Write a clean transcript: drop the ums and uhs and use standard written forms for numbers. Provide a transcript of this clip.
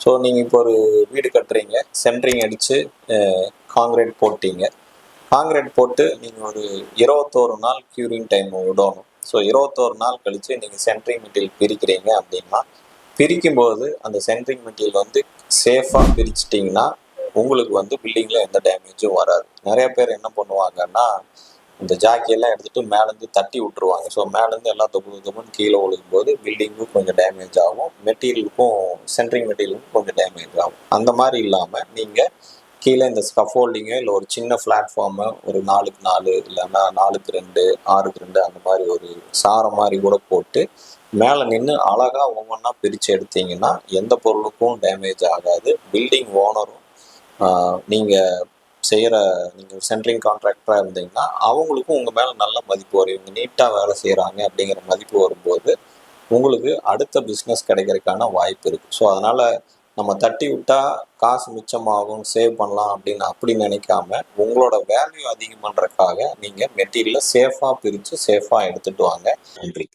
So நீங்கள் இப்போ ஒரு வீடு கட்டுறீங்க, சென்ட்ரிங் அடித்து காங்கிரீட் போட்டீங்க. காங்கிரீட் போட்டு நீங்கள் ஒரு 21 நாள் க்யூரிங் டைம் விடணும். ஸோ 21 நாள் கழித்து நீங்கள் சென்ட்ரிங் மெட்டீரியல் பிரிக்கிறீங்க அப்படின்னா, பிரிக்கும்போது அந்த சென்ட்ரிங் மெட்டீரியல் வந்து சேஃபாக பிரிச்சிட்டிங்கன்னா உங்களுக்கு வந்து பில்டிங்கில் எந்த டேமேஜும் வராது. நிறைய பேர் என்ன பண்ணுவாங்கன்னா, இந்த ஜாக்கியெல்லாம் எடுத்துகிட்டு மேலேருந்து தட்டி விட்டுருவாங்க. ஸோ மேலேருந்து எல்லாம் தொப்புன்னு கீழே விழுகும்போது பில்டிங்கும் கொஞ்சம் டேமேஜ் ஆகும், மெட்டீரியலுக்கும் சென்ட்ரிங் மெட்டீரியலுக்கும் கொஞ்சம் டேமேஜ் ஆகும். அந்த மாதிரி இல்லாமல் நீங்கள் கீழே இந்த ஸ்கஃபோல்டிங்கு இல்லை ஒரு சின்ன பிளாட்ஃபார்மை ஒரு 4x4 இல்லைன்னா 4x2 6x2 அந்த மாதிரி ஒரு சாரம் மாதிரி கூட போட்டு மேலே நின்று அழகாக ஒவ்வொன்றா பிரித்து எடுத்தீங்கன்னா எந்த பொருளுக்கும் டேமேஜ் ஆகாது. பில்டிங் ஓனரும் நீங்கள் சென்ட்ரிங் கான்ட்ராக்டராக இருந்தீங்கன்னா அவங்களுக்கும் உங்கள் மேலே நல்ல மதிப்பு வரும். இவங்க நீட்டாக வேலை செய்கிறாங்க அப்படிங்கிற மதிப்பு வரும்போது உங்களுக்கு அடுத்த பிஸ்னஸ் கிடைக்கிறதுக்கான வாய்ப்பு இருக்குது. ஸோ அதனால் நம்ம தட்டி விட்டால் காசு மிச்சமாகும், சேவ் பண்ணலாம் அப்படின்னு அப்படி நினைக்காம உங்களோட வேல்யூ அதிகம் பண்ணுறதுக்காக நீங்கள் மெட்டீரியலை சேஃபாக பிரித்து சேஃபாக எடுத்துகிட்டு வாங்க. நன்றி.